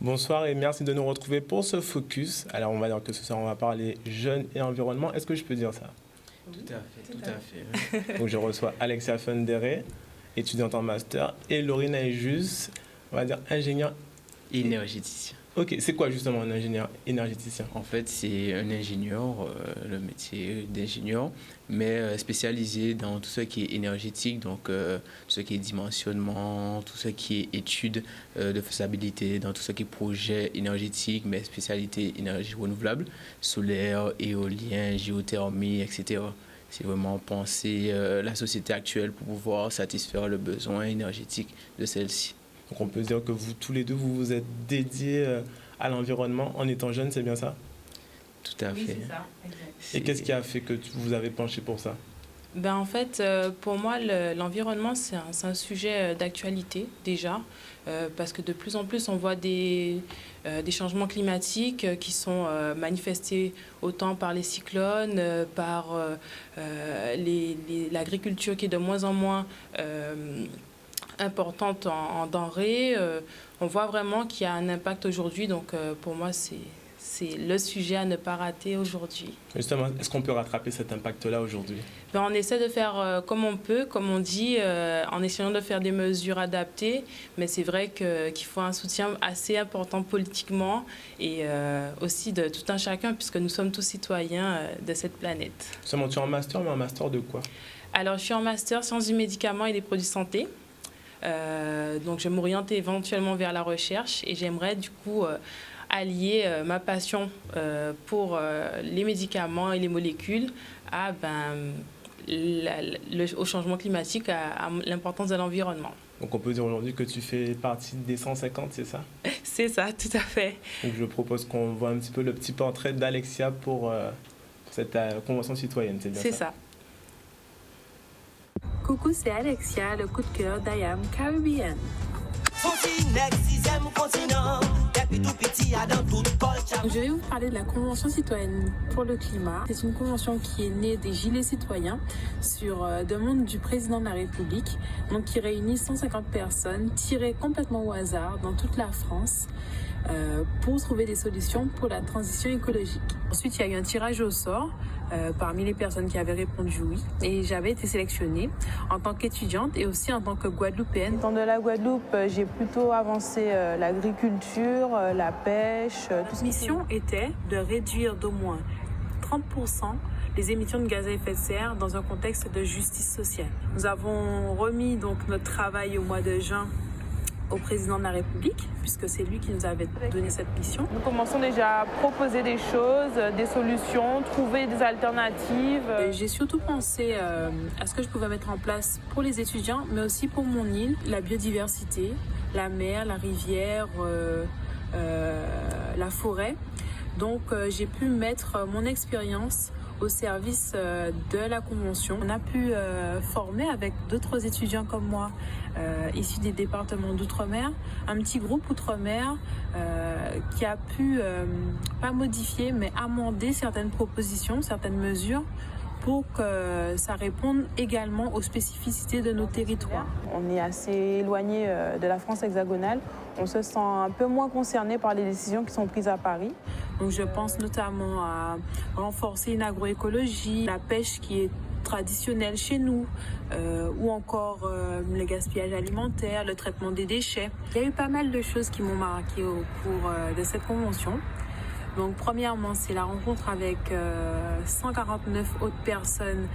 Bonsoir et merci de nous retrouver pour ce focus. Alors on va dire que ce soir on va parler jeunes et environnement. Est-ce que je peux dire ça? Tout à fait. Donc je reçois Alexia Fundere, étudiante en master, et Laurine Aijus, on va dire ingénieur Énergéticien. Ok, c'est quoi justement un ingénieur énergéticien? En fait, c'est un ingénieur, le métier d'ingénieur, mais spécialisé dans tout ce qui est énergétique, donc tout ce qui est dimensionnement, tout ce qui est étude de faisabilité, dans tout ce qui est projet énergétique, mais spécialité énergie renouvelable, solaire, éolien, géothermie, etc. C'est vraiment penser la société actuelle pour pouvoir satisfaire le besoin énergétique de celle-ci. Donc on peut dire que vous tous les deux vous vous êtes dédiés à l'environnement en étant jeunes, c'est bien ça? Tout à fait. Oui, c'est ça, exact. Et qu'est-ce qui a fait que vous avez penché pour ça? En fait, pour moi, l'environnement, c'est un sujet d'actualité déjà, parce que de plus en plus, on voit des changements climatiques qui sont manifestés autant par les cyclones, par l'agriculture qui est de moins en moins importante en denrées. On voit vraiment qu'il y a un impact aujourd'hui, donc pour moi, c'est le sujet à ne pas rater aujourd'hui. Justement, est-ce qu'on peut rattraper cet impact-là aujourd'hui? On essaie de faire comme on peut, comme on dit, en essayant de faire des mesures adaptées, mais c'est vrai qu'il faut un soutien assez important politiquement et aussi de tout un chacun, puisque nous sommes tous citoyens de cette planète. Justement, tu es en master, mais en master de quoi? Alors, je suis en master sciences du médicament et des produits santé. Donc, je vais m'orienter éventuellement vers la recherche et j'aimerais du coup allier ma passion pour les médicaments et les molécules au changement climatique, à l'importance de l'environnement. Donc on peut dire aujourd'hui que tu fais partie des 150, c'est ça? C'est ça, tout à fait. Donc je propose qu'on voit un petit peu le petit portrait d'Alexia pour cette convention citoyenne, c'est bien ça? C'est ça. Coucou, c'est Alexia, le coup de cœur d'IAM Caribbean. Je vais vous parler de la Convention citoyenne pour le climat. C'est une convention qui est née des Gilets citoyens sur demande du président de la République, donc qui réunit 150 personnes tirées complètement au hasard dans toute la France pour trouver des solutions pour la transition écologique. Ensuite, il y a eu un tirage au sort parmi les personnes qui avaient répondu oui, et j'avais été sélectionnée en tant qu'étudiante et aussi en tant que Guadeloupéenne. Dans de la Guadeloupe, j'ai plutôt avancé l'agriculture, la pêche. La mission était de réduire d'au moins 30% les émissions de gaz à effet de serre dans un contexte de justice sociale. Nous avons remis donc notre travail au mois de juin au président de la République, puisque c'est lui qui nous avait donné cette mission. Nous commençons déjà à proposer des choses, des solutions, trouver des alternatives. J'ai surtout pensé à ce que je pouvais mettre en place pour les étudiants, mais aussi pour mon île, la biodiversité, la mer, la rivière, la forêt. Donc j'ai pu mettre mon expérience au service de la Convention. On a pu former avec d'autres étudiants comme moi, issus des départements d'outre-mer, un petit groupe outre-mer qui a pu, pas modifier, mais amender certaines propositions, certaines mesures pour que ça réponde également aux spécificités de nos territoires. On est assez éloigné de la France hexagonale. On se sent un peu moins concerné par les décisions qui sont prises à Paris. Donc je pense notamment à renforcer une agroécologie, la pêche qui est traditionnelle chez nous, ou encore le gaspillage alimentaire, le traitement des déchets. Il y a eu pas mal de choses qui m'ont marqué au cours de cette convention. Donc premièrement, c'est la rencontre avec 149 autres personnes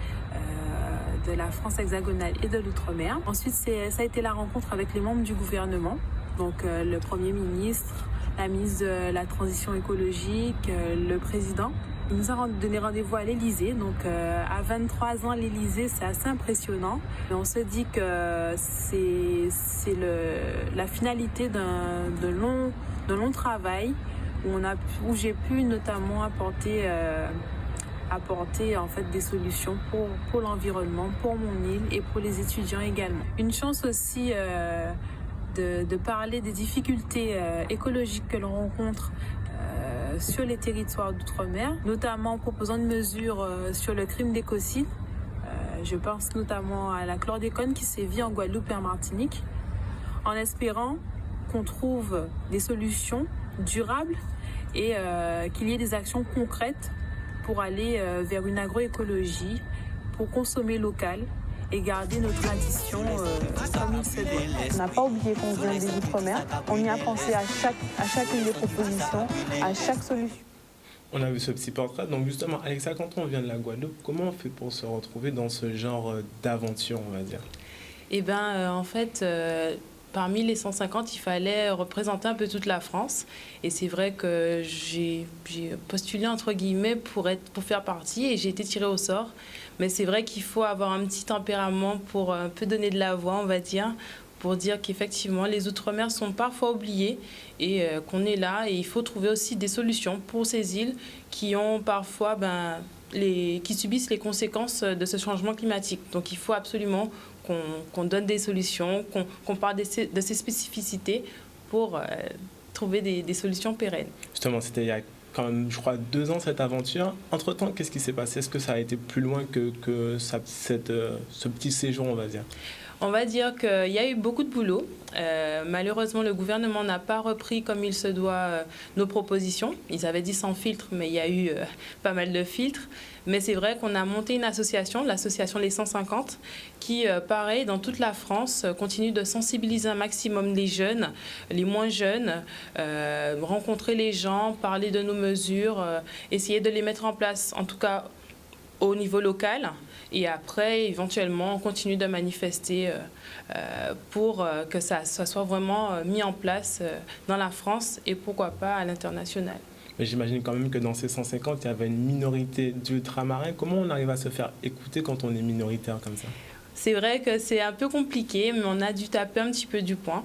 de la France hexagonale et de l'outre-mer. Ensuite, ça a été la rencontre avec les membres du gouvernement, donc le Premier ministre, la ministre de la Transition écologique, le président. Il nous a donné rendez-vous à l'Élysée, donc à 23 ans, l'Élysée, c'est assez impressionnant. Et on se dit que c'est la finalité d'un long travail où j'ai pu notamment apporter en fait des solutions pour l'environnement, pour mon île et pour les étudiants également. Une chance aussi de parler des difficultés écologiques que l'on rencontre sur les territoires d'outre-mer, notamment en proposant une mesure sur le crime d'écocide. Je pense notamment à la chlordécone qui sévit en Guadeloupe et en Martinique, en espérant qu'on trouve des solutions durable et qu'il y ait des actions concrètes pour aller vers une agroécologie, pour consommer local et garder nos traditions comme il se doit. On n'a pas oublié qu'on vient des Outre-mer. On y a pensé à chacune des propositions, à chaque solution. On a vu ce petit portrait. Donc justement, Alexa, quand on vient de la Guadeloupe, comment on fait pour se retrouver dans ce genre d'aventure, on va dire? Eh bien, en fait, parmi les 150, il fallait représenter un peu toute la France. Et c'est vrai que j'ai postulé, entre guillemets, pour faire partie et j'ai été tirée au sort. Mais c'est vrai qu'il faut avoir un petit tempérament pour un peu donner de la voix, on va dire, pour dire qu'effectivement, les Outre-mer sont parfois oubliés et qu'on est là. Et il faut trouver aussi des solutions pour ces îles qui ont parfois... qui subissent les conséquences de ce changement climatique. Donc il faut absolument qu'on donne des solutions, qu'on parle de ces spécificités pour trouver des solutions pérennes. Justement, c'était il y a quand même, je crois, 2 ans cette aventure. Entre-temps, qu'est-ce qui s'est passé? Est-ce que ça a été plus loin que ce petit séjour, on va dire? On va dire qu'il y a eu beaucoup de boulot. Malheureusement, le gouvernement n'a pas repris comme il se doit nos propositions. Ils avaient dit sans filtre, mais il y a eu pas mal de filtres. Mais c'est vrai qu'on a monté une association, l'association Les 150, qui, pareil, dans toute la France, continue de sensibiliser un maximum les jeunes, les moins jeunes, rencontrer les gens, parler de nos mesures, essayer de les mettre en place, en tout cas au niveau local. Et après, éventuellement, on continue de manifester pour que ça soit vraiment mis en place dans la France et pourquoi pas à l'international. Mais j'imagine quand même que dans ces 150, il y avait une minorité d'ultramarins. Comment on arrive à se faire écouter quand on est minoritaire comme ça? C'est vrai que c'est un peu compliqué, mais on a dû taper un petit peu du poing.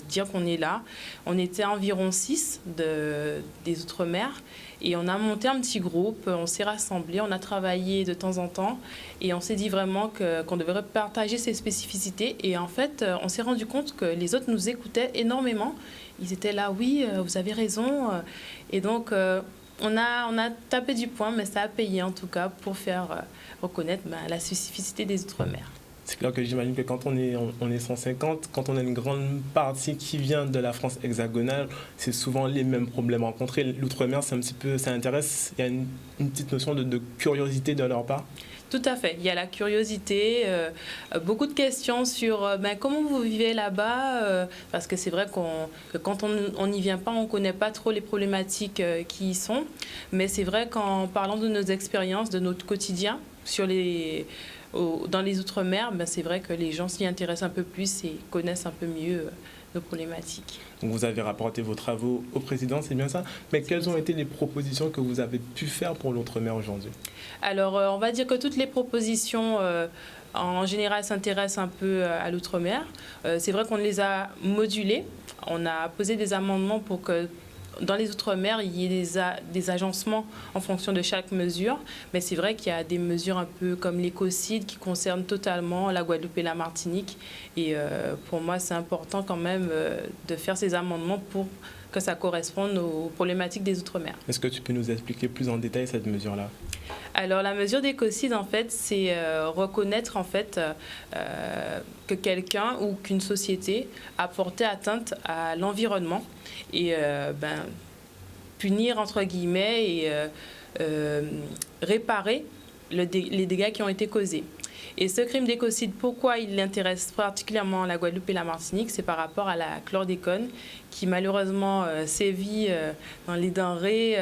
Dire qu'on est là. On était environ 6 des Outre-mer et on a monté un petit groupe, on s'est rassemblés, on a travaillé de temps en temps et on s'est dit vraiment qu'on devrait partager ces spécificités et en fait on s'est rendu compte que les autres nous écoutaient énormément. Ils étaient là, oui, vous avez raison et donc on a tapé du poing, mais ça a payé en tout cas pour faire reconnaître la spécificité des Outre-mer. C'est clair que j'imagine que quand on est 150, quand on a une grande partie qui vient de la France hexagonale, c'est souvent les mêmes problèmes rencontrés. L'outre-mer, c'est un petit peu, ça intéresse, il y a une petite notion de curiosité de leur part. Tout à fait. Il y a la curiosité, beaucoup de questions sur comment vous vivez là-bas, parce que c'est vrai que quand on n'y vient pas, on ne connaît pas trop les problématiques qui y sont. Mais c'est vrai qu'en parlant de nos expériences, de notre quotidien, dans les Outre-mer, c'est vrai que les gens s'y intéressent un peu plus et connaissent un peu mieux nos problématiques. Donc vous avez rapporté vos travaux au président, c'est bien ça. Mais quelles ont été les propositions que vous avez pu faire pour l'Outre-mer aujourd'hui? Alors, on va dire que toutes les propositions, en général, s'intéressent un peu à l'Outre-mer. C'est vrai qu'on les a modulées. On a posé des amendements pour que dans les Outre-mer, il y ait des agencements en fonction de chaque mesure. Mais c'est vrai qu'il y a des mesures un peu comme l'écocide qui concernent totalement la Guadeloupe et la Martinique. Et pour moi, c'est important quand même de faire ces amendements pour que ça corresponde aux problématiques des Outre-mer. Est-ce que tu peux nous expliquer plus en détail cette mesure-là? Alors, la mesure d'écocide, en fait, c'est reconnaître en fait, que quelqu'un ou qu'une société a porté atteinte à l'environnement et punir, entre guillemets, et réparer les dégâts qui ont été causés. Et ce crime d'écocide, pourquoi il intéresse particulièrement la Guadeloupe et la Martinique? C'est par rapport à la chlordécone qui malheureusement sévit dans les denrées,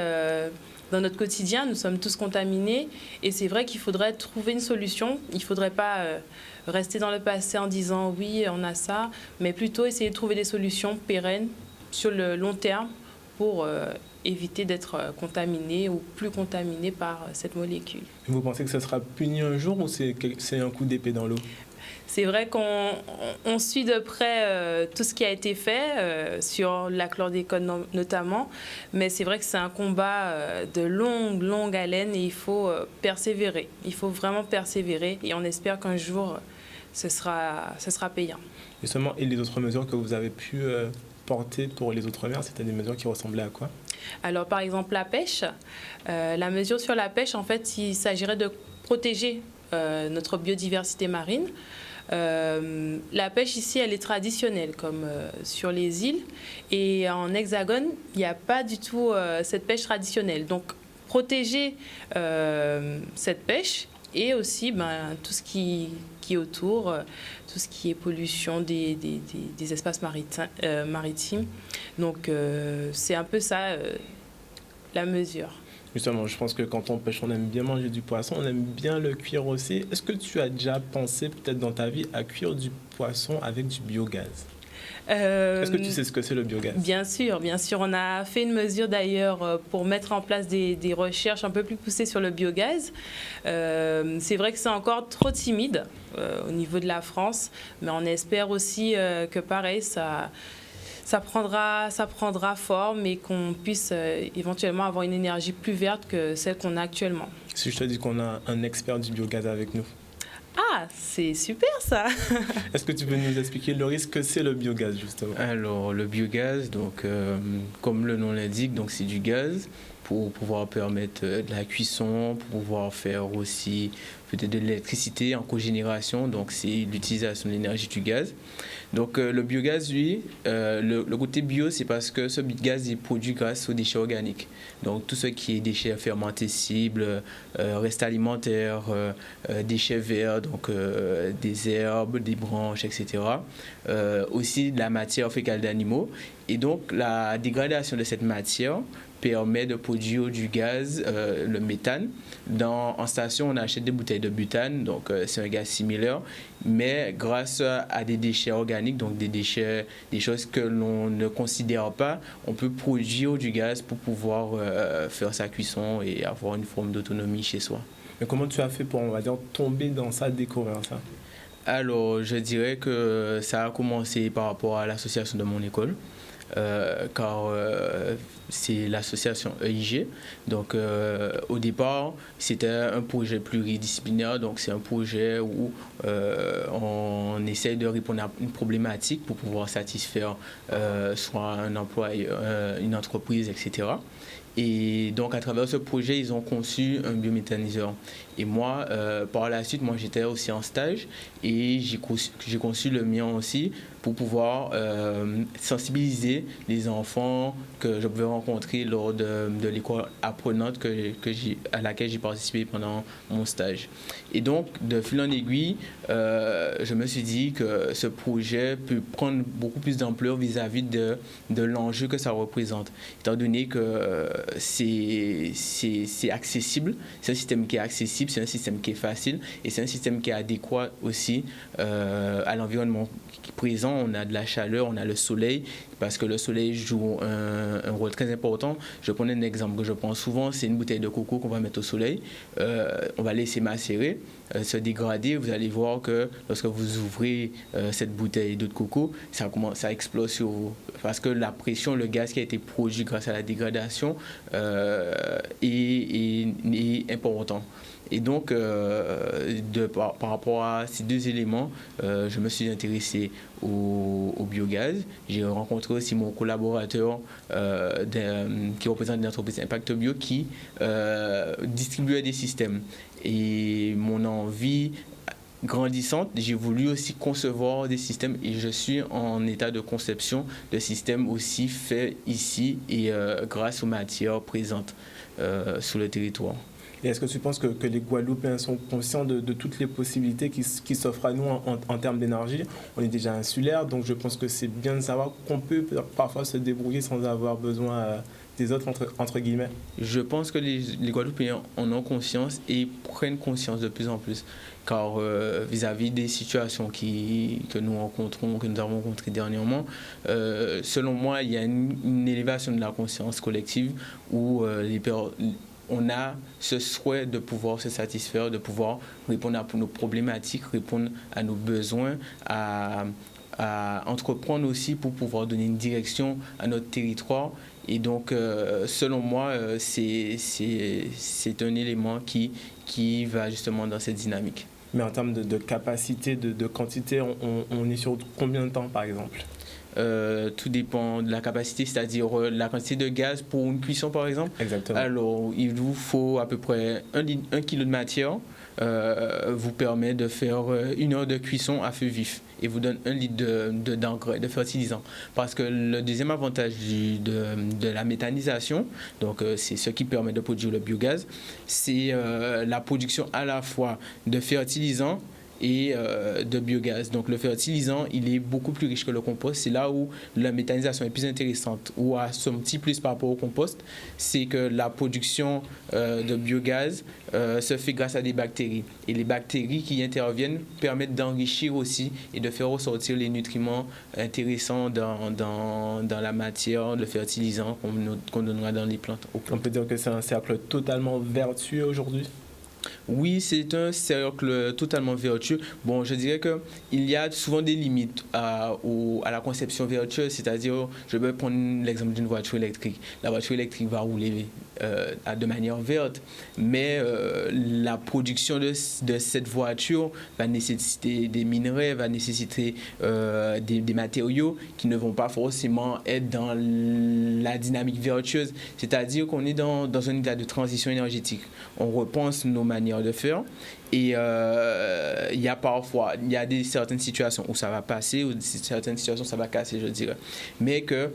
dans notre quotidien. Nous sommes tous contaminés et c'est vrai qu'il faudrait trouver une solution. Il ne faudrait pas rester dans le passé en disant oui, on a ça, mais plutôt essayer de trouver des solutions pérennes sur le long terme pour éviter d'être contaminé ou plus contaminé par cette molécule. Vous pensez que ça sera puni un jour ou c'est un coup d'épée dans l'eau? C'est vrai qu'on suit de près tout ce qui a été fait sur la chlordécone notamment, mais c'est vrai que c'est un combat de longue haleine et il faut persévérer. Il faut vraiment persévérer et on espère qu'un jour, ce sera payant. Justement, et les autres mesures que vous avez pu porter pour les Outre-mer, c'était des mesures qui ressemblaient à quoi? Alors, par exemple, la pêche. La mesure sur la pêche, en fait, il s'agirait de protéger notre biodiversité marine. La pêche ici, elle est traditionnelle, comme sur les îles. Et en Hexagone, il n'y a pas du tout cette pêche traditionnelle. Donc, protéger cette pêche et aussi tout ce qui est autour, tout ce qui est pollution des espaces maritimes. Donc, c'est un peu ça, la mesure. Justement, je pense que quand on pêche, on aime bien manger du poisson, on aime bien le cuire aussi. Est-ce que tu as déjà pensé, peut-être dans ta vie, à cuire du poisson avec du biogaz? Est-ce que tu sais ce que c'est le biogaz? Bien sûr, bien sûr. On a fait une mesure d'ailleurs pour mettre en place des recherches un peu plus poussées sur le biogaz. C'est vrai que c'est encore trop timide au niveau de la France, mais on espère aussi que pareil, ça prendra forme et qu'on puisse éventuellement avoir une énergie plus verte que celle qu'on a actuellement. Si je te dis qu'on a un expert du biogaz avec nous. Ah, c'est super ça. Est-ce que tu peux nous expliquer le risque que c'est le biogaz justement? Alors le biogaz, donc comme le nom l'indique, donc c'est du gaz pour pouvoir permettre de la cuisson, pour pouvoir faire aussi peut-être de l'électricité en cogénération, donc c'est l'utilisation de l'énergie du gaz. Donc le biogaz, lui, le côté bio, c'est parce que ce gaz est produit grâce aux déchets organiques. Donc tout ce qui est déchets fermentescibles, restes alimentaires, déchets verts, donc des herbes, des branches, etc. Aussi de la matière fécale d'animaux. Et donc la dégradation de cette matière permet de produire du gaz, le méthane. En station, on achète des bouteilles de butane, donc c'est un gaz similaire, mais grâce à des déchets organiques, donc des choses que l'on ne considère pas, on peut produire du gaz pour pouvoir faire sa cuisson et avoir une forme d'autonomie chez soi. Mais comment tu as fait pour, on va dire, tomber dans ça, découvrir ça? Alors, je dirais que ça a commencé par rapport à l'association de mon école. Car c'est l'association EIG. Donc au départ, c'était un projet pluridisciplinaire, donc c'est un projet où on essaye de répondre à une problématique pour pouvoir satisfaire soit un employeur, une entreprise, etc. Et donc, à travers ce projet, ils ont conçu un biométhaniseur. Et moi, par la suite, j'étais aussi en stage et j'ai conçu le mien aussi pour pouvoir sensibiliser les enfants que je pouvais rencontrer lors de l'école apprenante à laquelle j'ai participé pendant mon stage. Et donc, de fil en aiguille, je me suis dit que ce projet peut prendre beaucoup plus d'ampleur vis-à-vis de l'enjeu que ça représente. Étant donné que c'est accessible, c'est un système qui est accessible, c'est un système qui est facile et c'est un système qui est adéquat aussi à l'environnement présent. On a de la chaleur, on a le soleil, parce que le soleil joue un rôle très important. Je prends un exemple que je prends souvent, c'est une bouteille de coco qu'on va mettre au soleil. On va laisser macérer, se dégrader. Vous allez voir que lorsque vous ouvrez cette bouteille d'eau de coco, ça explose sur vous. Parce que la pression, le gaz qui a été produit grâce à la dégradation est important. Et donc, par rapport à ces deux éléments, je me suis intéressé au biogaz. J'ai rencontré aussi mon collaborateur qui représente une entreprise Impact Bio qui distribuait des systèmes. Et mon envie grandissante, j'ai voulu aussi concevoir des systèmes et je suis en état de conception de systèmes aussi faits ici et grâce aux matières présentes sur le territoire. Et est-ce que tu penses que les Guadeloupéens sont conscients de toutes les possibilités qui s'offrent à nous en termes d'énergie? On est déjà insulaire, donc je pense que c'est bien de savoir qu'on peut parfois se débrouiller sans avoir besoin des autres, entre guillemets. Je pense que les Guadeloupéens en ont conscience et prennent conscience de plus en plus. Car vis-à-vis des situations que nous rencontrons, que nous avons rencontrées dernièrement, selon moi, il y a une élévation de la conscience collective où on a ce souhait de pouvoir se satisfaire, de pouvoir répondre à nos problématiques, répondre à nos besoins, à entreprendre aussi pour pouvoir donner une direction à notre territoire. Et donc, selon moi, c'est un élément qui va justement dans cette dynamique. Mais en termes de capacité, de quantité, on est sur combien de temps, par exemple? Tout dépend de la capacité, c'est-à-dire la quantité de gaz pour une cuisson, par exemple. Exactement. Alors, il vous faut à peu près 1 kilo de matière vous permet de faire 1 heure de cuisson à feu vif et vous donne 1 litre d'engrais, de fertilisant. Parce que le deuxième avantage de la méthanisation, donc c'est ce qui permet de produire le biogaz, c'est la production à la fois de fertilisants et de biogaz. Donc le fertilisant, il est beaucoup plus riche que le compost. C'est là où la méthanisation est plus intéressante, ou à son petit plus par rapport au compost, c'est que la production de biogaz se fait grâce à des bactéries. Et les bactéries qui interviennent permettent d'enrichir aussi et de faire ressortir les nutriments intéressants dans la matière, le fertilisant qu'on donnera dans les plantes. On peut dire que c'est un cercle totalement vertueux aujourd'hui? Oui, c'est un cercle totalement vertueux. Bon, je dirais qu'il y a souvent des limites à la conception vertueuse, c'est-à-dire, je vais prendre l'exemple d'une voiture électrique. La voiture électrique va rouler de manière verte, mais la production de cette voiture va nécessiter des minerais, va nécessiter des matériaux qui ne vont pas forcément être dans la dynamique vertueuse, c'est-à-dire qu'on est dans un état de transition énergétique. On repense nos manières de faire et il y a certaines situations où ça va passer, ou certaines situations où ça va casser, je dirais, mais que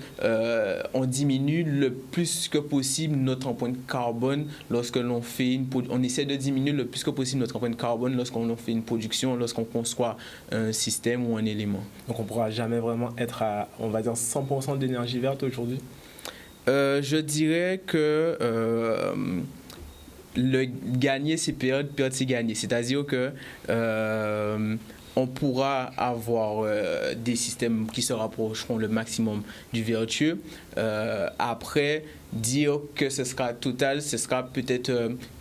on diminue le plus que possible notre empreinte carbone lorsque l'on fait on essaie de diminuer le plus que possible notre empreinte carbone lorsqu'on fait une production, lorsqu'on conçoit un système ou un élément. Donc on ne pourra jamais vraiment être à, on va dire, 100% d'énergie verte aujourd'hui? Je dirais que le gagner c'est perdre c'est gagner, c'est-à-dire que on pourra avoir des systèmes qui se rapprocheront le maximum du vertueux. Après, dire que ce sera total, ce sera peut-être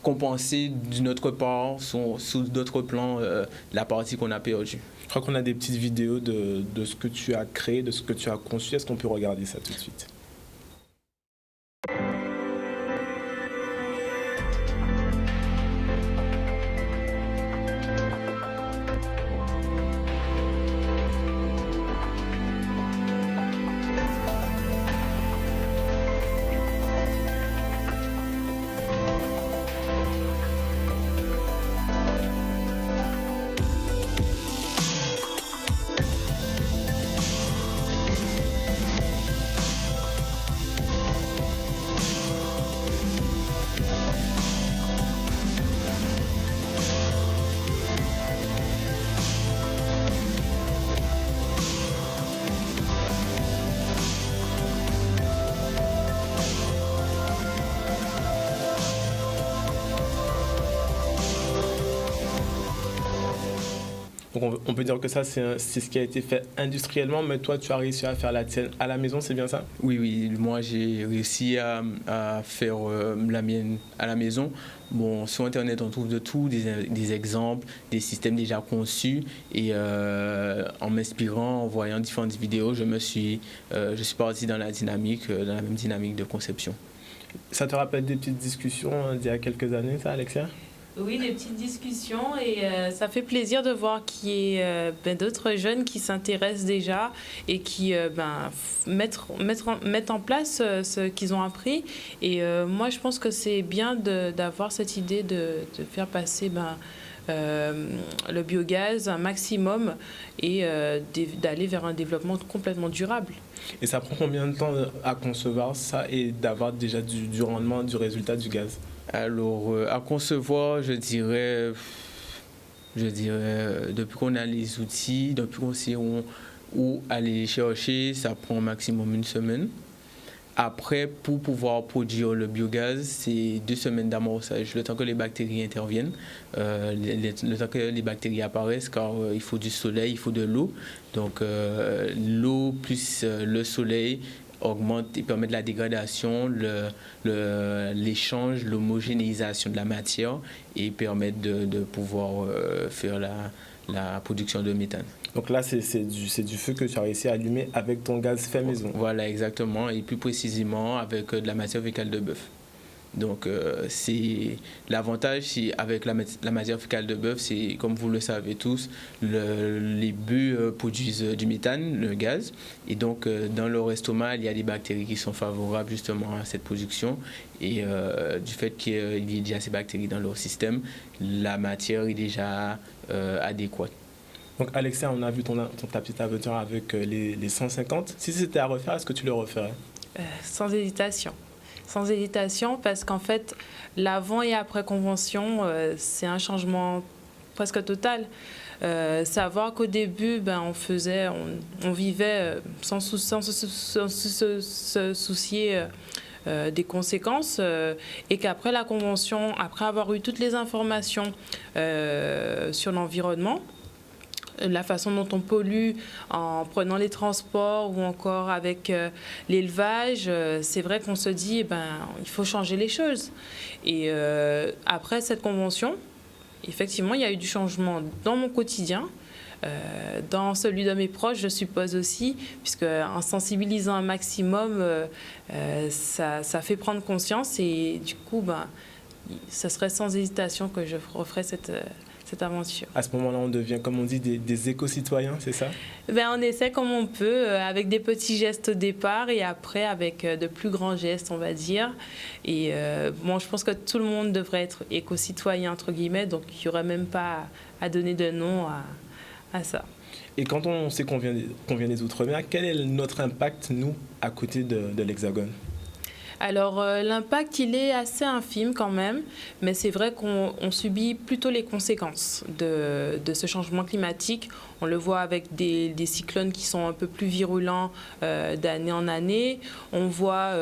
compensé d'une autre part, sous d'autres plans, la partie qu'on a perdue. Je crois qu'on a des petites vidéos de ce que tu as créé, de ce que tu as conçu. Est-ce qu'on peut regarder ça tout de suite? Donc on peut dire que ça, c'est ce qui a été fait industriellement, mais toi, tu as réussi à faire la tienne à la maison, c'est bien ça? Oui, moi j'ai réussi à faire la mienne à la maison. Bon, sur Internet, on trouve de tout, des exemples, des systèmes déjà conçus. Et en m'inspirant, en voyant différentes vidéos, je suis parti dans la même dynamique de conception. Ça te rappelle des petites discussions d'il y a quelques années, ça, Alexia? Oui, des petites discussions et ça fait plaisir de voir qu'il y ait d'autres jeunes qui s'intéressent déjà et qui mettent en place ce qu'ils ont appris. Et moi, je pense que c'est bien d'avoir cette idée de faire passer le biogaz un maximum et d'aller vers un développement complètement durable. Et ça prend combien de temps à concevoir ça et d'avoir déjà du rendement, du résultat du gaz? Alors, à concevoir, je dirais, depuis qu'on a les outils, depuis qu'on sait où aller les chercher, ça prend au maximum 1 semaine. Après, pour pouvoir produire le biogaz, c'est 2 semaines d'amorçage, le temps que les bactéries interviennent, le temps que les bactéries apparaissent, car il faut du soleil, il faut de l'eau. Donc, l'eau plus le soleil augmente et permet de la dégradation, l'échange, l'homogénéisation de la matière et permettent de pouvoir faire la production de méthane. Donc là, c'est du feu que tu as réussi à allumer avec ton gaz fait maison. Voilà, exactement, et plus précisément avec de la matière fécale de bœuf. Donc, c'est l'avantage avec la matière fécale de bœuf, c'est, comme vous le savez tous, les bœufs produisent du méthane, le gaz. Et donc, dans leur estomac, il y a des bactéries qui sont favorables justement à cette production. Et du fait qu'il y ait déjà ces bactéries dans leur système, la matière est déjà adéquate. Donc Alexia, on a vu ta petite aventure avec les 150. Si c'était à refaire, est-ce que tu le referais? Sans hésitation. Sans hésitation, parce qu'en fait, l'avant et après convention, c'est un changement presque total. Savoir qu'au début, on vivait sans se soucier des conséquences et qu'après la convention, après avoir eu toutes les informations sur l'environnement, la façon dont on pollue en prenant les transports ou encore avec l'élevage, c'est vrai qu'on se dit il faut changer les choses. Et après cette convention, effectivement, il y a eu du changement dans mon quotidien, dans celui de mes proches, je suppose aussi, puisque en sensibilisant un maximum, ça fait prendre conscience et du coup, ce serait sans hésitation que je referais cette aventure. À ce moment-là, on devient, comme on dit, des éco-citoyens, c'est ça? On essaie comme on peut, avec des petits gestes au départ et après avec de plus grands gestes, on va dire. Et je pense que tout le monde devrait être éco-citoyen, entre guillemets, donc il n'y aurait même pas à donner de nom à ça. Et quand on sait qu'on vient des Outre-mer, quel est notre impact, nous, à côté de l'Hexagone? Alors, l'impact, il est assez infime quand même, mais c'est vrai qu'on subit plutôt les conséquences de ce changement climatique. On le voit avec des cyclones qui sont un peu plus virulents d'année en année. On voit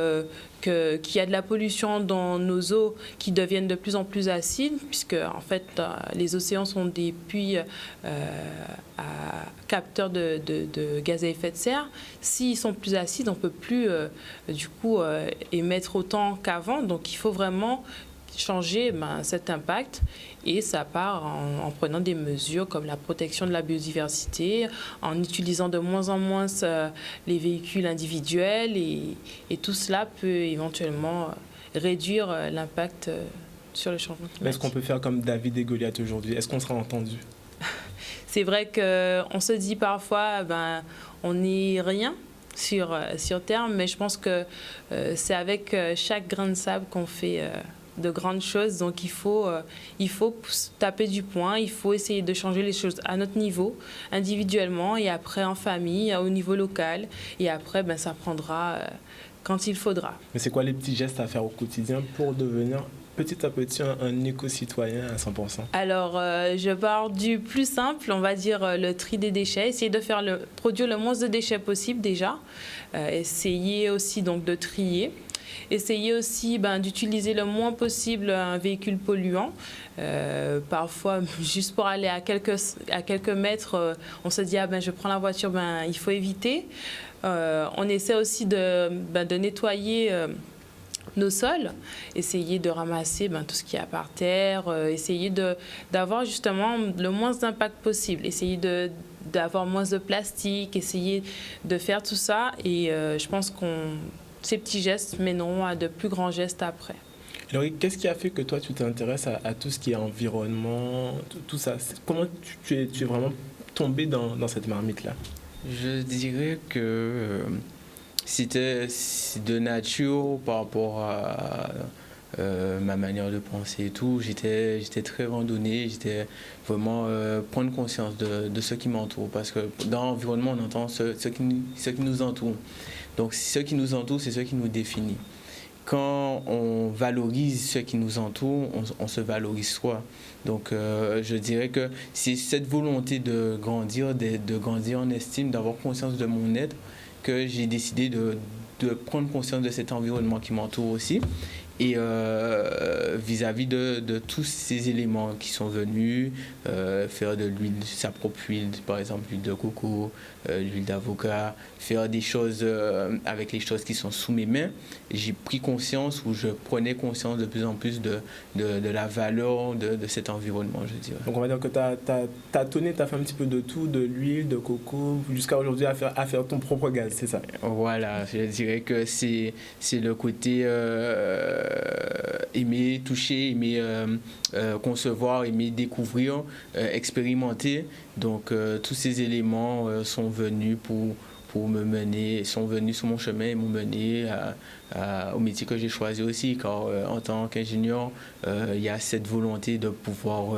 qu'il y a de la pollution dans nos eaux qui deviennent de plus en plus acides, puisque en fait, les océans sont des puits à capteurs de gaz à effet de serre. S'ils sont plus acides, on ne peut plus émettre autant qu'avant. Donc il faut vraiment changer cet impact et ça part en prenant des mesures comme la protection de la biodiversité, en utilisant de moins en moins les véhicules individuels et tout cela peut éventuellement réduire l'impact sur le changement climatique. Mais est-ce qu'on peut faire comme David et Goliath aujourd'hui? Est-ce qu'on sera entendu? C'est vrai qu'on se dit parfois on n'est rien sur Terre, mais je pense que c'est avec chaque grain de sable qu'on fait de grandes choses. Donc il faut taper du poing, il faut essayer de changer les choses à notre niveau, individuellement, et après en famille, au niveau local. Et après, ça prendra quand il faudra. Mais c'est quoi les petits gestes à faire au quotidien pour devenir petit à petit un éco-citoyen à 100%? Alors, je pars du plus simple, on va dire le tri des déchets. Essayer de produire le moins de déchets possible déjà. Essayer aussi donc de trier. Essayer aussi d'utiliser le moins possible un véhicule polluant. Parfois, juste pour aller à quelques mètres, on se dit je prends la voiture, il faut éviter. On essaie aussi de nettoyer nos sols, essayer de ramasser tout ce qu'il y a par terre, essayer d'avoir justement le moins d'impact possible, essayer d'avoir moins de plastique, essayer de faire tout ça. Et je pense ces petits gestes mèneront à de plus grands gestes après. Laurie, qu'est-ce qui a fait que toi tu t'intéresses à tout ce qui est environnement, tout ça? Comment tu es vraiment tombé dans cette marmite-là? Je dirais que c'était de nature par rapport à ma manière de penser et tout. J'étais très randonnée, j'étais vraiment prendre conscience de ce qui m'entoure. Parce que dans l'environnement, on entend ce qui nous entoure. Donc ce qui nous entoure, c'est ce qui nous définit. Quand on valorise ce qui nous entoure, on se valorise soi. Donc je dirais que c'est cette volonté de grandir en estime, d'avoir conscience de mon être, que j'ai décidé de prendre conscience de cet environnement qui m'entoure aussi. Et vis-à-vis de tous ces éléments qui sont venus, faire de l'huile, sa propre huile, par exemple l'huile de coco, l'huile d'avocat, faire des choses avec les choses qui sont sous mes mains, j'ai pris conscience, ou je prenais conscience de plus en plus de la valeur de cet environnement, je dirais. Donc on va dire que tu as fait un petit peu de tout, de l'huile, de coco, jusqu'à aujourd'hui à faire ton propre gaz, c'est ça? Voilà, je dirais que c'est le côté aimer toucher, aimer concevoir, aimer découvrir, expérimenter. Donc tous ces éléments sont venus pour me mener, sont venus sur mon chemin et m'ont mené au métier que j'ai choisi aussi, car en tant qu'ingénieur, il y a cette volonté de pouvoir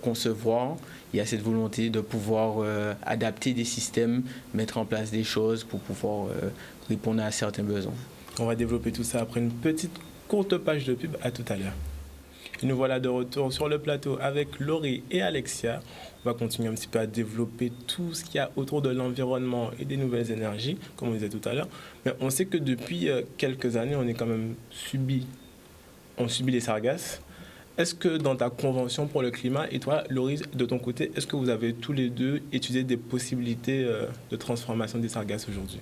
concevoir, il y a cette volonté de pouvoir adapter des systèmes, mettre en place des choses pour pouvoir répondre à certains besoins. On va développer tout ça après une petite courte page de pub. À tout à l'heure. Et nous voilà de retour sur le plateau avec Laurie et Alexia. On va continuer un petit peu à développer tout ce qu'il y a autour de l'environnement et des nouvelles énergies, comme on disait tout à l'heure. Mais on sait que depuis quelques années, on subit les sargasses. Est-ce que dans ta convention pour le climat, et toi, Laurie, de ton côté, est-ce que vous avez tous les deux étudié des possibilités de transformation des sargasses aujourd'hui?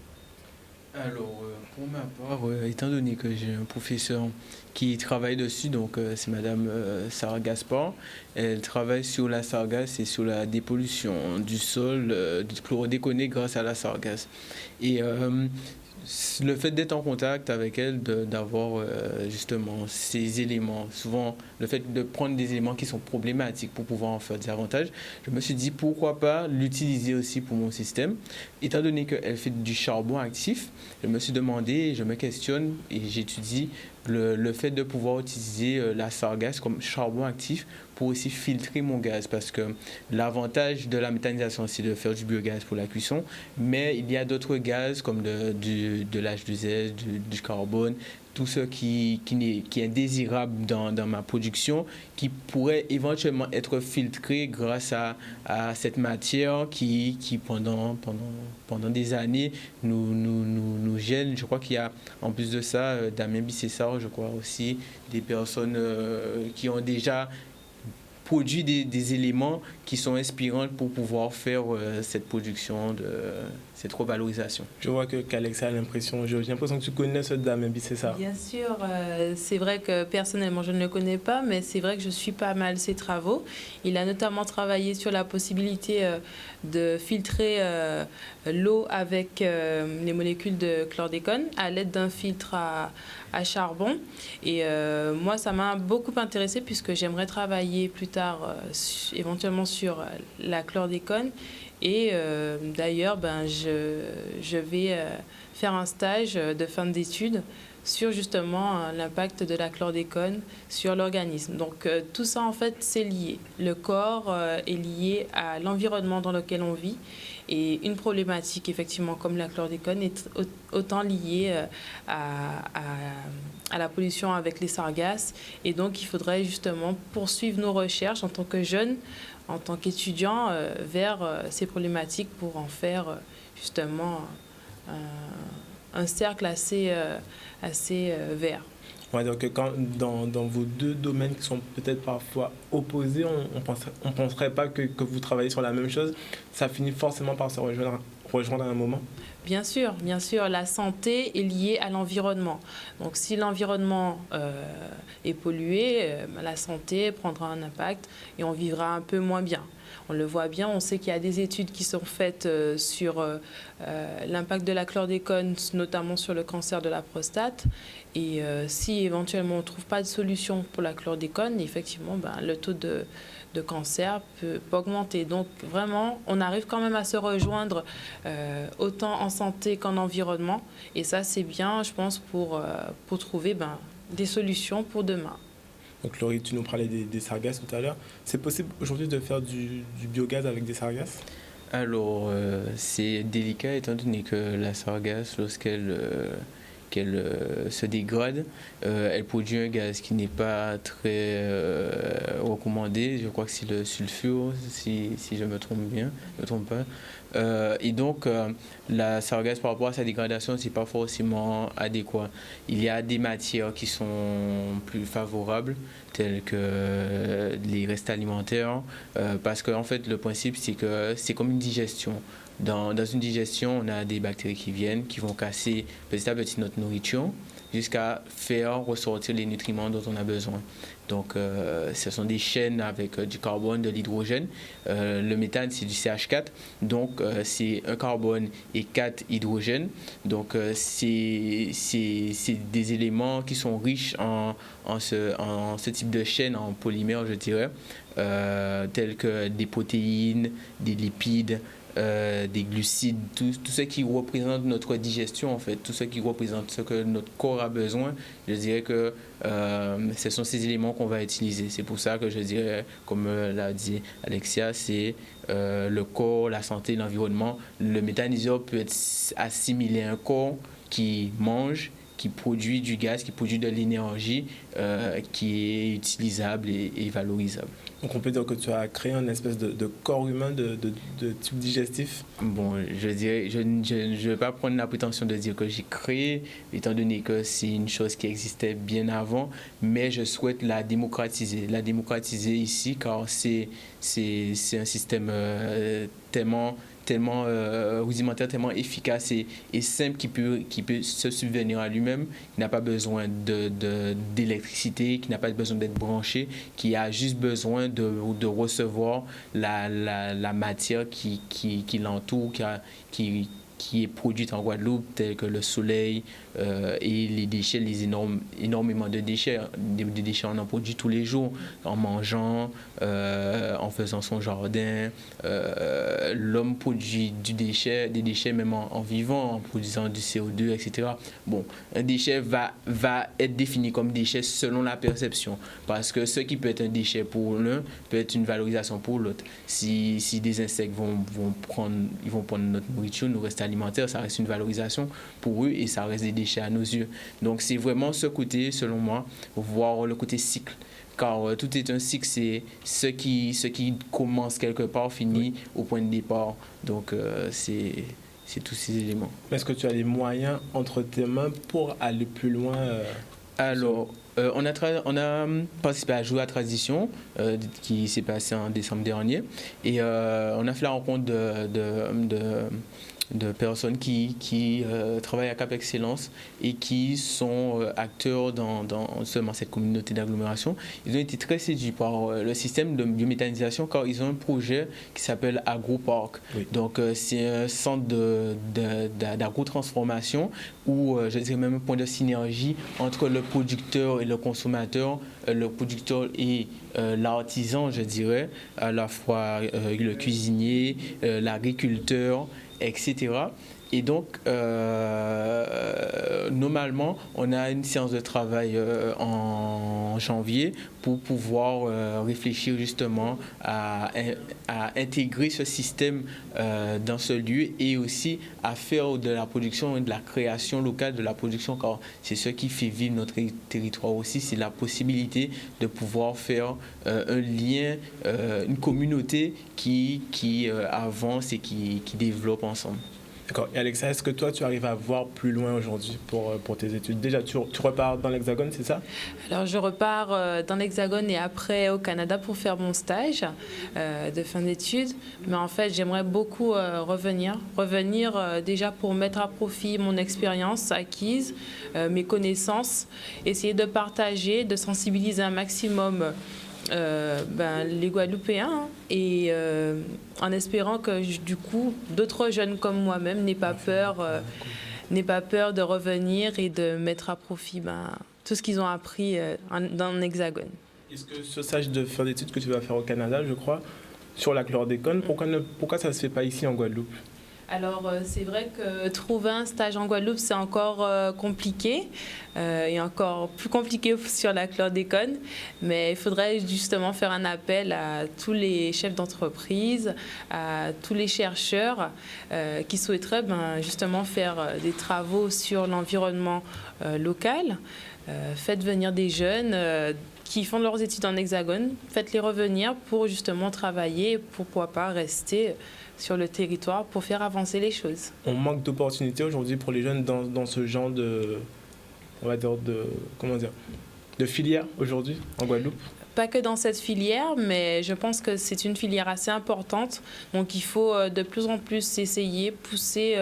Alors, pour ma part, étant donné que j'ai un professeur qui travaille dessus, donc c'est Madame Sarah Gaspard, elle travaille sur la sargasse et sur la dépollution du sol, du chlordécone grâce à la sargasse. Et le fait d'être en contact avec elle, d'avoir justement ces éléments, souvent le fait de prendre des éléments qui sont problématiques pour pouvoir en faire des avantages, je me suis dit pourquoi pas l'utiliser aussi pour mon système. Étant donné qu'elle fait du charbon actif, je me suis demandé, je me questionne et j'étudie le fait de pouvoir utiliser la sargasse comme charbon actif pour aussi filtrer mon gaz, parce que l'avantage de la méthanisation, c'est de faire du biogaz pour la cuisson, mais il y a d'autres gaz comme de l'H2S, du carbone, tout ce qui est indésirable dans ma production, qui pourrait éventuellement être filtré grâce à cette matière qui pendant des années nous gêne. Je crois qu'il y a, en plus de ça, Damien Bissessard, je crois aussi, des personnes qui ont déjà produit des éléments qui sont inspirants pour pouvoir faire cette production, cette revalorisation. Je vois qu'Alexia a l'impression, j'ai l'impression que tu connais ce Damien Bissessard. Bien sûr, c'est vrai que personnellement je ne le connais pas, mais c'est vrai que je suis pas mal ses travaux. Il a notamment travaillé sur la possibilité de filtrer l'eau avec les molécules de chlordécone à l'aide d'un filtre à charbon. Et moi, ça m'a beaucoup intéressée puisque j'aimerais travailler plus tard éventuellement sur la chlordécone. Et d'ailleurs, je vais faire un stage de fin d'études sur justement l'impact de la chlordécone sur l'organisme. Donc tout ça, en fait, c'est lié. Le corps est lié à l'environnement dans lequel on vit. Et une problématique, effectivement, comme la chlordécone, est autant liée à la pollution avec les sargasses. Et donc, il faudrait justement poursuivre nos recherches en tant que jeunes, en tant qu'étudiants, vers ces problématiques pour en faire justement un cercle assez vert. Ouais, donc dans vos deux domaines qui sont peut-être parfois opposés, on penserait pas que vous travaillez sur la même chose. Ça finit forcément par se rejoindre à un moment. Bien sûr, la santé est liée à l'environnement. Donc si l'environnement est pollué, la santé prendra un impact et on vivra un peu moins bien. On le voit bien, on sait qu'il y a des études qui sont faites sur l'impact de la chlordécone, notamment sur le cancer de la prostate. Et si éventuellement on ne trouve pas de solution pour la chlordécone, effectivement, le taux de cancer peut augmenter. Donc vraiment, on arrive quand même à se rejoindre autant en santé qu'en environnement. Et ça, c'est bien, je pense, pour trouver des solutions pour demain. Donc Laurie, tu nous parlais des sargasses tout à l'heure. C'est possible aujourd'hui de faire du biogaz avec des sargasses? Alors, c'est délicat étant donné que la sargasse, lorsqu'elle se dégrade, elle produit un gaz qui n'est pas très recommandé. Je crois que c'est le sulfure, si je me trompe bien, je me trompe pas. Et donc, la sargasse, par rapport à sa dégradation, c'est pas forcément adéquat. Il y a des matières qui sont plus favorables, telles que les restes alimentaires, parce qu'en fait, le principe, c'est que c'est comme une digestion. Dans une digestion, on a des bactéries qui viennent, qui vont casser petit à petit notre nourriture, jusqu'à faire ressortir les nutriments dont on a besoin. Donc, ce sont des chaînes avec du carbone, de l'hydrogène. Le méthane, c'est du CH4. Donc, c'est un carbone et 4 hydrogènes. Donc, c'est des éléments qui sont riches en ce type de chaîne, en polymères, je dirais, tels que des protéines, des lipides, des glucides, tout ce qui représente notre digestion, en fait, tout ce qui représente ce que notre corps a besoin. Je dirais que ce sont ces éléments qu'on va utiliser. C'est pour ça que je dirais, comme l'a dit Alexia, c'est le corps, la santé, l'environnement. Le méthaniseur peut être assimilé à un corps qui mange, qui produit du gaz, qui produit de l'énergie, qui est utilisable et valorisable. Donc on peut dire que tu as créé une espèce de corps humain de tube digestif. Bon, je dirais, je ne vais pas prendre la prétention de dire que j'ai créé, étant donné que c'est une chose qui existait bien avant, mais je souhaite la démocratiser ici, car c'est un système tellement rudimentaire, tellement efficace et simple qui peut se subvenir à lui-même, qui n'a pas besoin d'électricité, qui n'a pas besoin d'être branché, qui a juste besoin de recevoir la matière qui l'entoure, qui est produite en Guadeloupe, telle que le soleil et les déchets, énormément de déchets. Des déchets, on en produit tous les jours, en mangeant, en faisant son jardin. L'homme produit des déchets même en vivant, en produisant du CO2, etc. Bon, un déchet va être défini comme déchet selon la perception, parce que ce qui peut être un déchet pour l'un peut être une valorisation pour l'autre. Si des insectes vont prendre notre nourriture, nos restes alimentaires, ça reste une valorisation pour eux et ça reste des déchets à nos yeux. Donc c'est vraiment ce côté, selon moi, voir le côté cycle. Car tout est un cycle, c'est ce qui commence quelque part, finit au point de départ. Donc c'est tous ces éléments. Est-ce que tu as les moyens entre tes mains pour aller plus loin Alors, on a participé à Jouer à Tradition, qui s'est passé en décembre dernier. Et on a fait la rencontre de personnes qui travaillent à Cap Excellence et qui sont acteurs dans seulement cette communauté d'agglomération. Ils ont été très séduits par le système de biométhanisation, car ils ont un projet qui s'appelle AgroPark. Oui. Donc c'est un centre d'agrotransformation où je dirais même un point de synergie entre le producteur et le consommateur, le producteur et l'artisan, je dirais, à la fois le cuisinier, l'agriculteur, etc. Et donc, normalement, on a une séance de travail en janvier pour pouvoir réfléchir justement à intégrer ce système dans ce lieu et aussi à faire de la production et de la création locale de la production, car c'est ce qui fait vivre notre territoire aussi, c'est la possibilité de pouvoir faire un lien, une communauté qui avance et qui développe ensemble. D'accord. Et Alexa, est-ce que toi, tu arrives à voir plus loin aujourd'hui pour tes études? Déjà, tu repars dans l'Hexagone, c'est ça? Alors, je repars dans l'Hexagone et après au Canada pour faire mon stage de fin d'études. Mais en fait, j'aimerais beaucoup revenir déjà pour mettre à profit mon expérience acquise, mes connaissances, essayer de partager, de sensibiliser un maximum les Guadeloupéens et en espérant que du coup d'autres jeunes comme moi-même n'aient pas peur de revenir et de mettre à profit tout ce qu'ils ont appris dans l'Hexagone. Est-ce que ce stage de fin d'études que tu vas faire au Canada, je crois, sur la chlordécone, pourquoi ça ne se fait pas ici en Guadeloupe? Alors, c'est vrai que trouver un stage en Guadeloupe, c'est encore compliqué et encore plus compliqué sur la chlordécone. Mais il faudrait justement faire un appel à tous les chefs d'entreprise, à tous les chercheurs qui souhaiteraient justement faire des travaux sur l'environnement local. Faites venir des jeunes qui font leurs études en Hexagone, faites-les revenir pour justement travailler, pourquoi pas rester sur le territoire pour faire avancer les choses. On manque d'opportunités aujourd'hui pour les jeunes dans ce genre de, on va dire de filière aujourd'hui en Guadeloupe? pas que dans cette filière, mais je pense que c'est une filière assez importante. Donc il faut de plus en plus essayer, pousser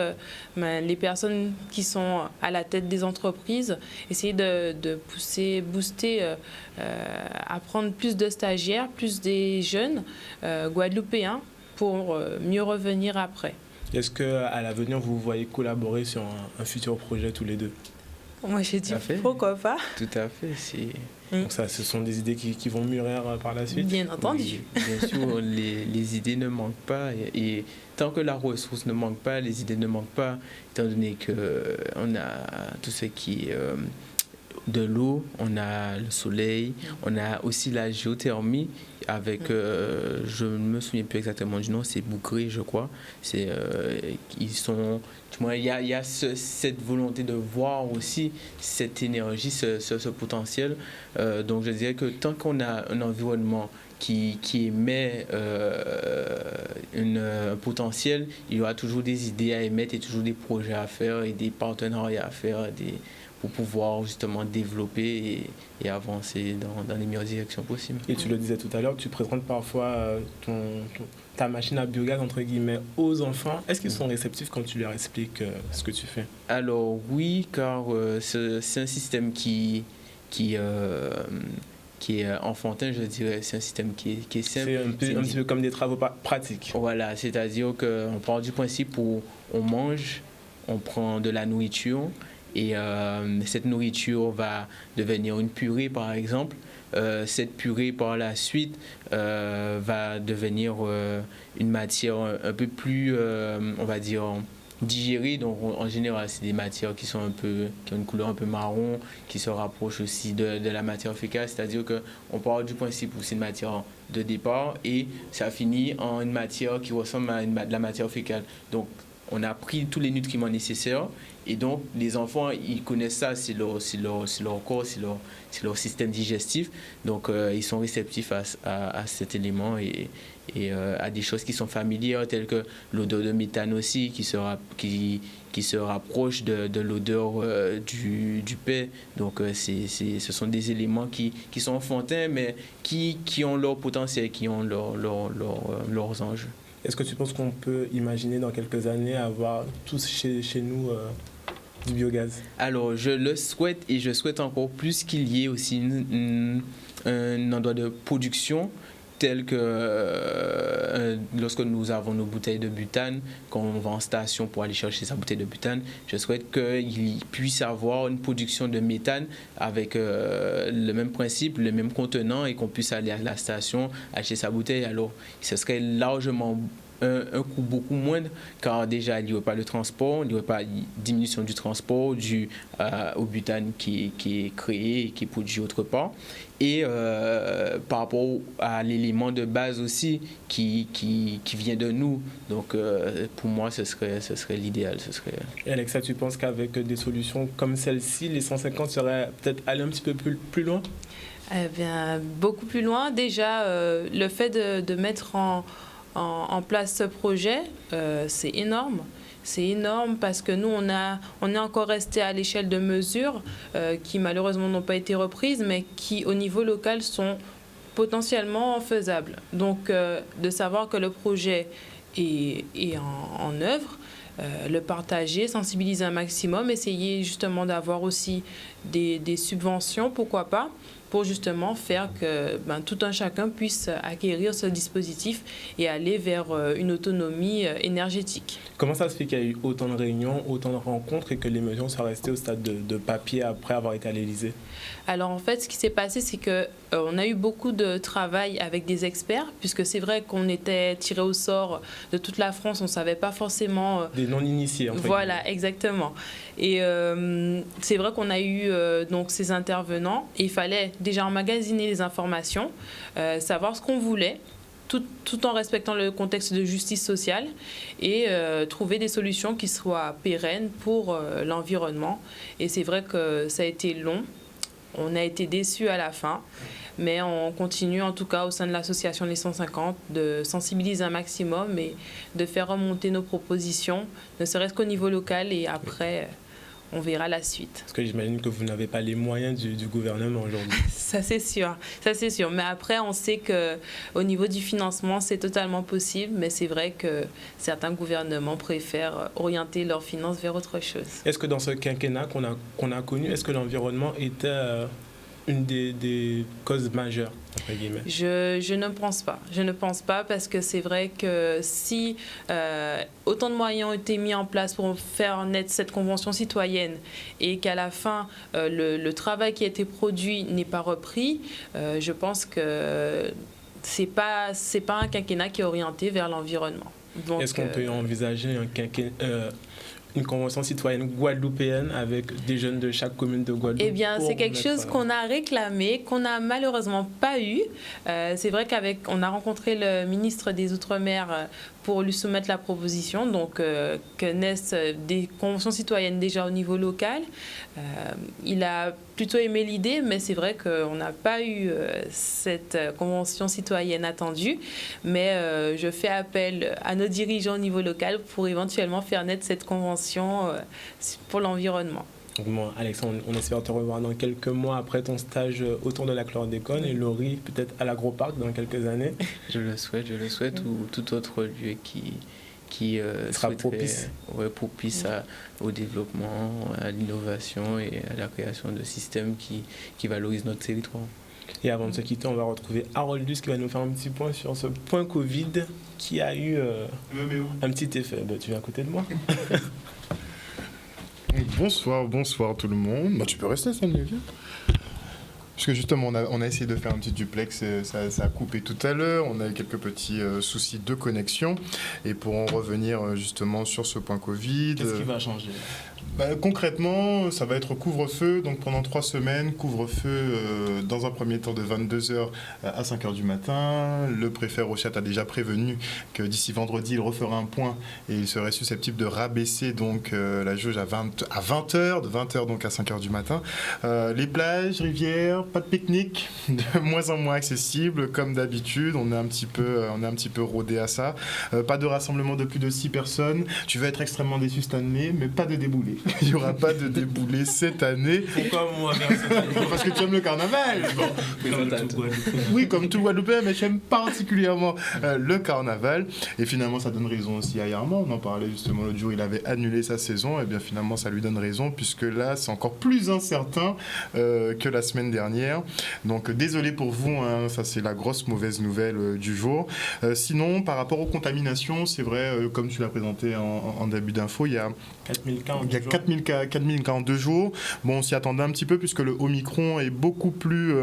les personnes qui sont à la tête des entreprises, essayer de pousser, booster, apprendre plus de stagiaires, plus des jeunes guadeloupéens pour mieux revenir après. Est-ce qu'à l'avenir, vous voyez collaborer sur un futur projet tous les deux? Moi, j'ai dit pourquoi pas. Tout à fait. Donc ça, ce sont des idées qui vont mûrir par la suite? Bien entendu. Oui, bien sûr, les idées ne manquent pas. Et tant que la ressource ne manque pas, les idées ne manquent pas, étant donné qu'on a tout ce qui est de l'eau, on a le soleil, on a aussi la géothermie avec, je ne me souviens plus exactement du nom, c'est Bougré, je crois. Ils sont... Il y a cette volonté de voir aussi cette énergie, ce potentiel. Donc je dirais que tant qu'on a un environnement qui émet un potentiel, il y aura toujours des idées à émettre et toujours des projets à faire et des partenariats à faire pour pouvoir justement développer et avancer dans les meilleures directions possibles. Et tu le disais tout à l'heure, tu présentes parfois ta machine à biogaz, entre guillemets, aux enfants. Est-ce qu'ils sont réceptifs quand tu leur expliques ce que tu fais? Alors oui, car c'est un système qui est enfantin, je dirais. C'est un système qui est simple. C'est un petit peu comme des travaux pratiques. Voilà, c'est-à-dire qu'on part du principe où on mange, on prend de la nourriture, et cette nourriture va devenir une purée, par exemple. Cette purée, par la suite, va devenir une matière un peu plus, on va dire, digérée. Donc, en général, c'est des matières qui ont une couleur un peu marron, qui se rapprochent aussi de la matière fécale. C'est-à-dire qu'on part du principe où c'est une matière de départ et ça finit en une matière qui ressemble à de la matière fécale. Donc, on a pris tous les nutriments nécessaires et donc les enfants, ils connaissent ça, c'est leur corps, c'est leur système digestif. Donc ils sont réceptifs à cet élément et à des choses qui sont familières telles que l'odeur de méthane aussi qui se rapproche de l'odeur du paix. Donc ce sont des éléments qui sont enfantins mais qui ont leur potentiel, qui ont leurs enjeux. Est-ce que tu penses qu'on peut imaginer dans quelques années avoir tous chez nous du biogaz? Alors, je le souhaite et je souhaite encore plus qu'il y ait aussi un endroit de production tel que lorsque nous avons nos bouteilles de butane, quand on va en station pour aller chercher sa bouteille de butane, je souhaite qu'il puisse avoir une production de méthane avec le même principe, le même contenant et qu'on puisse aller à la station acheter sa bouteille. Alors, ce serait largement un coût beaucoup moindre car déjà il n'y aurait pas de transport, il n'y aurait pas de diminution du transport dû au butane qui est créé et qui est produit autre part. Et par rapport à l'élément de base aussi qui vient de nous. Donc pour moi, ce serait l'idéal. Et Alexa, tu penses qu'avec des solutions comme celle-ci, les 150 seraient peut-être aller un petit peu plus loin? Eh bien, beaucoup plus loin. Déjà, le fait de mettre en place ce projet, c'est énorme. C'est énorme parce que nous, on est encore resté à l'échelle de mesures qui malheureusement n'ont pas été reprises, mais qui au niveau local sont potentiellement faisables. Donc, de savoir que le projet est en œuvre, le partager, sensibiliser un maximum, essayer justement d'avoir aussi des subventions, pourquoi pas, pour justement faire que tout un chacun puisse acquérir ce dispositif et aller vers une autonomie énergétique. Comment ça se fait qu'il y a eu autant de réunions, autant de rencontres et que les mesures soient restées au stade de papier après avoir été à l'Élysée? Alors en fait, ce qui s'est passé, c'est qu'on a eu beaucoup de travail avec des experts, puisque c'est vrai qu'on était tiré au sort de toute la France, on ne savait pas forcément... Des non-initiés, en fait. Voilà, exactement. Et c'est vrai qu'on a eu donc ces intervenants, et il fallait déjà emmagasiner les informations, savoir ce qu'on voulait, tout en respectant le contexte de justice sociale et trouver des solutions qui soient pérennes pour l'environnement. Et c'est vrai que ça a été long, on a été déçus à la fin, mais on continue en tout cas au sein de l'association Les 150 de sensibiliser un maximum et de faire remonter nos propositions, ne serait-ce qu'au niveau local et après... on verra la suite. Parce que j'imagine que vous n'avez pas les moyens du gouvernement aujourd'hui. Ça c'est sûr. Mais après, on sait qu'au niveau du financement, c'est totalement possible, mais c'est vrai que certains gouvernements préfèrent orienter leurs finances vers autre chose. Est-ce que dans ce quinquennat qu'on a connu, est-ce que l'environnement était une des causes majeures, entre guillemets? Je ne pense pas. Je ne pense pas parce que c'est vrai que si autant de moyens ont été mis en place pour faire naître cette convention citoyenne et qu'à la fin, le travail qui a été produit n'est pas repris, je pense que c'est pas un quinquennat qui est orienté vers l'environnement. Est-ce qu'on peut envisager une convention citoyenne guadeloupéenne avec des jeunes de chaque commune de Guadeloupe? Eh bien, c'est quelque chose qu'on a réclamé, qu'on n'a malheureusement pas eu. C'est vrai qu'on a rencontré le ministre des Outre-mer pour lui soumettre la proposition, donc que naissent des conventions citoyennes déjà au niveau local. Il a plutôt aimé l'idée, mais c'est vrai qu'on n'a pas eu cette convention citoyenne attendue. Mais je fais appel à nos dirigeants au niveau local pour éventuellement faire naître cette convention pour l'environnement. Donc moi, Alexandre, on espère te revoir dans quelques mois après ton stage autour de la chlordécone et Laurie peut-être à l'Agroparc dans quelques années. Je le souhaite, ou tout autre lieu qui sera propice, propice au développement, à l'innovation et à la création de systèmes qui valorisent notre territoire. Et avant de se quitter, on va retrouver Haroldus qui va nous faire un petit point sur ce point Covid qui a eu un petit effet. Tu viens à côté de moi. Bonsoir tout le monde. Tu peux rester, Samy, viens. Parce que justement, on a essayé de faire un petit duplex, ça a coupé tout à l'heure, on a eu quelques petits soucis de connexion. Et pour en revenir justement sur ce point Covid... Qu'est-ce qui va changer ? Concrètement, ça va être couvre-feu, donc pendant 3 semaines, couvre-feu dans un premier temps de 22h à 5h du matin. Le préfet Rochat a déjà prévenu que d'ici vendredi, il refera un point et il serait susceptible de rabaisser donc, la jauge à 20h, de 20h donc à 5h du matin. Les plages, rivières, pas de pique-nique, de moins en moins accessible, comme d'habitude, on est un petit peu rodé à ça. Pas de rassemblement de plus de 6 personnes. Tu vas être extrêmement déçu cette année, mais pas de déboulé. Il n'y aura pas de déboulé cette année. Pourquoi moi? Parce que tu aimes le carnaval. Oui, comme tout Guadeloupéen, mais j'aime particulièrement le carnaval. Et finalement, ça donne raison aussi à Yarman. On en parlait justement l'autre jour, il avait annulé sa saison. Et bien finalement, ça lui donne raison, puisque là, c'est encore plus incertain que la semaine dernière. Donc, désolé pour vous, hein, ça c'est la grosse mauvaise nouvelle du jour. Sinon, par rapport aux contaminations, c'est vrai, comme tu l'as présenté en début d'info, il y a 4000 cas. Il y a 4000 cas en 2 jours. Bon, on s'y attendait un petit peu puisque le Omicron est beaucoup plus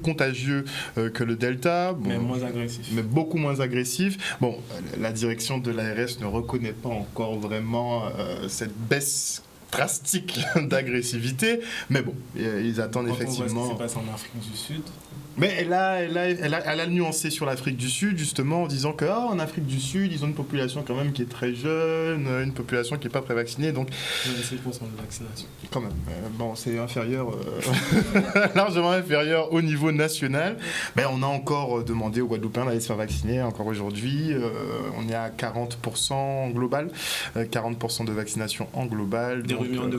contagieux que le Delta. Bon, mais moins agressif. Mais beaucoup moins agressif. Bon, la direction de l'ARS ne reconnaît pas encore vraiment cette baisse drastique d'agressivité. Mais bon, ils attendent effectivement... On voit ce qui s'est passé en Afrique du Sud. Mais elle a nuancé sur l'Afrique du Sud, justement, en disant qu'en Afrique du Sud, ils ont une population quand même qui est très jeune, une population qui n'est pas très vaccinée. Donc, 27% de vaccination. Quand même. Bon, c'est inférieur, largement inférieur au niveau national. Mais on a encore demandé aux Guadeloupéens d'aller se faire vacciner, encore aujourd'hui. On est à 40% global, 40% de vaccination en global. Des rumeurs de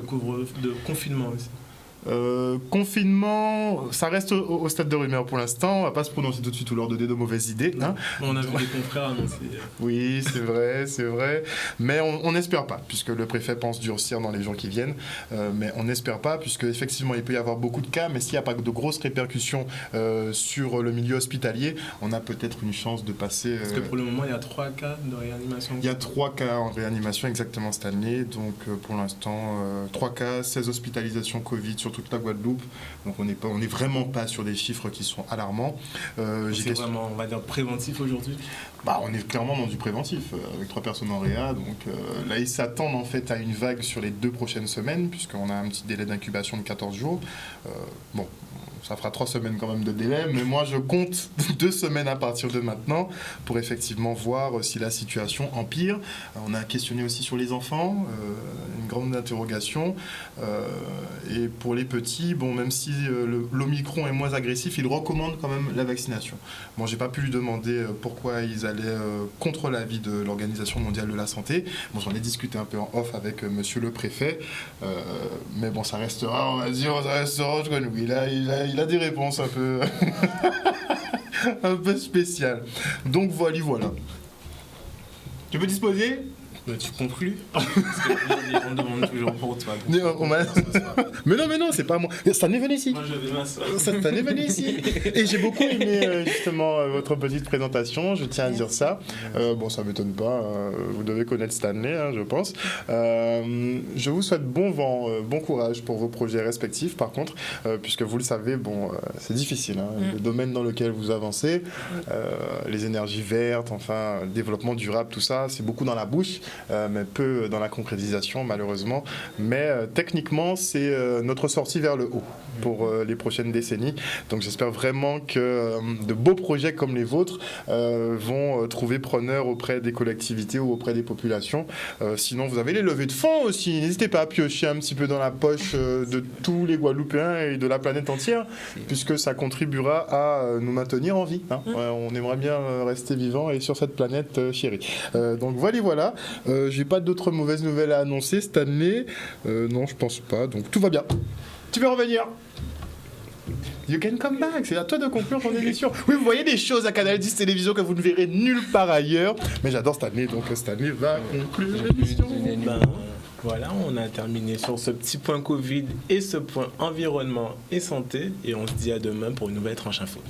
confinement aussi. Confinement, ça reste au stade de rumeur pour l'instant. On va pas se prononcer tout de suite ou leur donner de mauvaises idées. Hein. On a vu des confrères annoncer. Oui, c'est vrai. Mais on n'espère pas, puisque le préfet pense durcir dans les jours qui viennent. Mais on n'espère pas, puisque effectivement il peut y avoir beaucoup de cas, mais s'il n'y a pas de grosses répercussions sur le milieu hospitalier, on a peut-être une chance de passer. Parce que pour le moment, il y a 3 cas de réanimation. Il y a 3 cas en réanimation exactement cette année. Donc pour l'instant, 3 cas, 16 hospitalisations Covid sur toute la Guadeloupe, donc on n'est vraiment pas sur des chiffres qui sont alarmants. C'est vraiment, on va dire, préventif aujourd'hui. On est clairement dans du préventif, avec 3 personnes en réa, donc là ils s'attendent en fait à une vague sur les 2 prochaines semaines, puisqu'on a un petit délai d'incubation de 14 jours. ça fera 3 semaines quand même de délai, mais moi je compte 2 semaines à partir de maintenant pour effectivement voir si la situation empire. On a questionné aussi sur les enfants, une grande interrogation. Et pour les petits, bon, même si l'Omicron est moins agressif, il recommande quand même la vaccination. Bon, j'ai pas pu lui demander pourquoi ils allaient contre l'avis de l'Organisation mondiale de la santé. Bon, j'en ai discuté un peu en off avec monsieur le préfet, mais bon, ça restera, on va dire, ça restera entre nous. Il a des réponses un peu un peu spéciales. Donc voilà. Tu peux disposer? Tu conclus? Parce qu'on demande toujours pour toi. Mais non, c'est pas moi. Cette année, venez ici. Moi, je vais m'asseoir. Cette année, venez ici. Et j'ai beaucoup aimé justement votre petite présentation, je tiens à dire ça. Bon, ça m'étonne pas, vous devez connaître Stanley, hein, je pense. Je vous souhaite bon vent, bon courage pour vos projets respectifs, par contre, puisque vous le savez, bon, c'est difficile, hein, le domaine dans lequel vous avancez, les énergies vertes, enfin, le développement durable, tout ça, c'est beaucoup dans la bouche. Mais peu dans la concrétisation malheureusement. Mais techniquement, c'est notre sortie vers le haut pour les prochaines décennies. Donc j'espère vraiment que de beaux projets comme les vôtres vont trouver preneur auprès des collectivités ou auprès des populations. Sinon, vous avez les levées de fonds aussi. N'hésitez pas à piocher un petit peu dans la poche de tous les Guadeloupéens et de la planète entière, puisque ça contribuera à nous maintenir en vie. Hein. On aimerait bien rester vivant et sur cette planète chérie. Donc voilà. J'ai pas d'autres mauvaises nouvelles à annoncer cette année. Non, je pense pas. Donc tout va bien. Tu veux revenir? You can come back. C'est à toi de conclure ton émission. Oui, vous voyez des choses à Canal 10 Télévision que vous ne verrez nulle part ailleurs. Mais j'adore cette année, donc cette année va conclure l'émission. Voilà, on a terminé sur ce petit point Covid et ce point environnement et santé. Et on se dit à demain pour une nouvelle tranche info.